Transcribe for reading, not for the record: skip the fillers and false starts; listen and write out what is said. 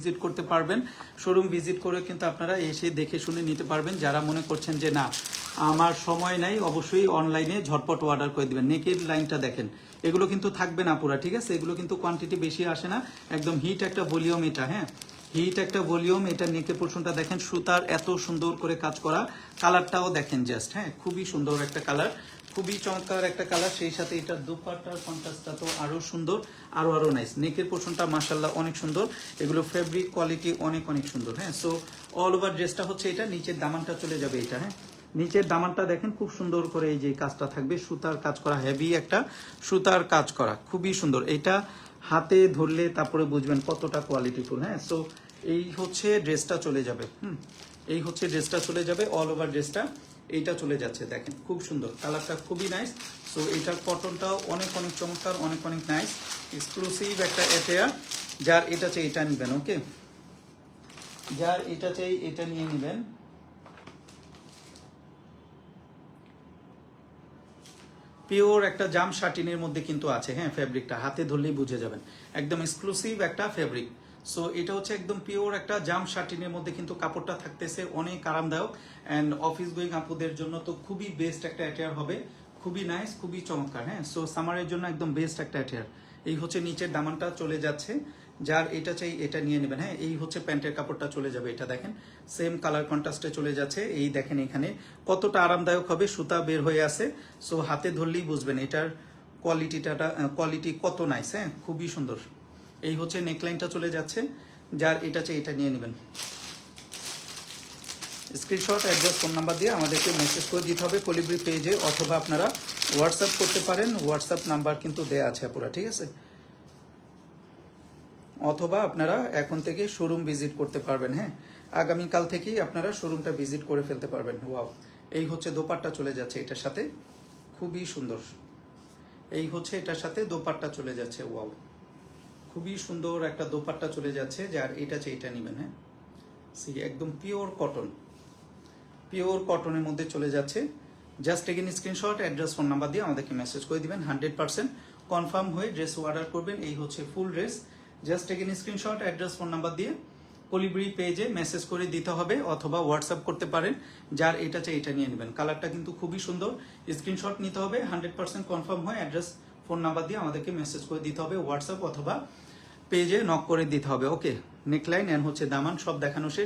Visit করতে পারবেন। Showroom visit করে কিন্তু আপনারা এসে দেখে শুনে নিতে পারবেন। যারা মনে করছেন যে না আমার সময় নাই, অবশ্যই অনলাইনে ঝটপট অর্ডার করে দিবেন। নেকের লাইনটা দেখেন, এগুলো কিন্তু থাকবে না পুরা, ঠিক আছে? এগুলো কিন্তু কোয়ান্টিটি বেশি আসে না, একদম হিট একটা ভলিউম এটা। হ্যাঁ, হিট একটা ভলিউম এটা। নেকের পোর্শনটা দেখেন, সুতার এত সুন্দর করে কাজ করা, কালারটাও দেখেন জাস্ট। হ্যাঁ, খুবই সুন্দর একটা কালার, খুবই চমৎকার একটা কালার। সেই সাথে এটার দুপাট্টার কন্ট্রাস্টটা তো আরো সুন্দর, আরো নাইস। নেকের পোর্শনটা মাশাআল্লাহ অনেক সুন্দর, এগুলো ফেব্রিক কোয়ালিটি অনেক সুন্দর। হ্যাঁ, সো অল ওভার ড্রেসটা হচ্ছে এটা। নিচের দামানটা চলে যাবে এটা। হ্যাঁ, নিচের দামানটা দেখেন খুব সুন্দর করে এই যে কাজটা থাকবে, সুতার কাজ করা, হেভি একটা সুতার কাজ করা, খুবই সুন্দর। এটা হাতে ধরলে তারপরে বুঝবেন কতটা কোয়ালিটিফুল। হ্যাঁ, সো এই হচ্ছে ড্রেসটা চলে যাবে। এই হচ্ছে ড্রেসটা চলে যাবে, অল ওভার ড্রেসটা এইটা চলে যাচ্ছে। দেখেন খুব সুন্দর, কালারটা খুবই নাইস। সো এটার কটনটাও অনেক চমৎকার, অনেক নাইস, এক্সক্লুসিভ একটা এফেয়ার। যার এটা চাই এটা নেবেন, ওকে? যার এটা চাই এটা নিয়ে নেবেন। পিওর একটা জাম শাটিনের মধ্যে কিন্তু আছে। হ্যাঁ, ফেব্রিকটা হাতে ধরলেই বুঝে যাবেন, একদম এক্সক্লুসিভ একটা ফেব্রিক। সো এটা হচ্ছে একদম পিওর একটা জাম শাটিনের মধ্যে কিন্তু কাপড়টা থাকতেছে অনেক আরামদায়ক। অ্যান্ড অফিস গোয়িং আপুদের জন্য তো খুবই বেস্ট একটা অ্যাটেয়ার হবে, খুবই নাইস, খুবই চমৎকার। হ্যাঁ, সো সামারের জন্য একদম বেস্ট একটা অ্যাটেয়ার। এই হচ্ছে নিচের দামানটা চলে যাচ্ছে, যার এটা চাই এটা নিয়ে নেবেন। হ্যাঁ, এই হচ্ছে প্যান্টের কাপড়টা চলে যাবে, এটা দেখেন সেম কালার কন্ট্রাস্টে চলে যাচ্ছে। এই দেখেন এখানে কতটা আরামদায়ক হবে, সুতা বের হয়ে আছে। সো হাতে ধরলেই বুঝবেন এটার কোয়ালিটি কত নাইস। হ্যাঁ, খুবই সুন্দর। এই হচ্ছে নেকলাইনটা চলে যাচ্ছে, যার এটা চাই এটা নিয়ে নেবেন। স্ক্রিনশট, অ্যাড্রেস, ফোন নাম্বার দিয়ে আমাদেরকে মেসেজ করে দিতে হবে কলিব্রি পেজে, অথবা আপনারা হোয়াটসঅ্যাপ করতে পারেন। হোয়াটসঅ্যাপ নাম্বার কিন্তু দেয়া আছে পুরা, ঠিক আছে? অথবা আপনারা এখন থেকে শোরুম ভিজিট করতে পারবেন। হ্যাঁ, আগামীকাল থেকেই আপনারা শোরুমটা ভিজিট করে ফেলতে পারবেন। ওয়াও, এই হচ্ছে দোপাট্টা চলে যাচ্ছে এটার সাথে, খুবই সুন্দর। এই হচ্ছে এটার সাথে দোপাট্টা চলে যাচ্ছে। ওয়াও, খুবই সুন্দর একটা দোপাট্টা চলে যাচ্ছে, যার এটা চাই এটা নেবেন। হ্যাঁ, সি একদম পিওর কটন, পিওর কটনের মধ্যে চলে যাচ্ছে। Just again screenshot, address, phone number দিয়ে আমাদেরকে মেসেজ করে দিবেন। 100% কনফার্ম হয়ে ড্রেস অর্ডার করবেন। এই হচ্ছে ফুল dress. Just again screenshot, address, phone number দিয়ে কলিব্রি পেজে মেসেজ করে দিতে হবে, অথবা হোয়াটসঅ্যাপ করতে পারেন। যার এটা চাই এটা নিয়ে নেবেন। কালারটা কিন্তু খুবই সুন্দর। স্ক্রিনশট নিতে হবে, 100% কনফার্ম হয়ে অ্যাড্রেস, ফোন নাম্বার দিয়ে আমাদেরকে মেসেজ করে দিতে হবে, হোয়াটসঅ্যাপ অথবা পেজে নক করে দিতে হবে। ওকে, নেকলাইন এন্ড হচ্ছে দামান সব দেখানো শেষ।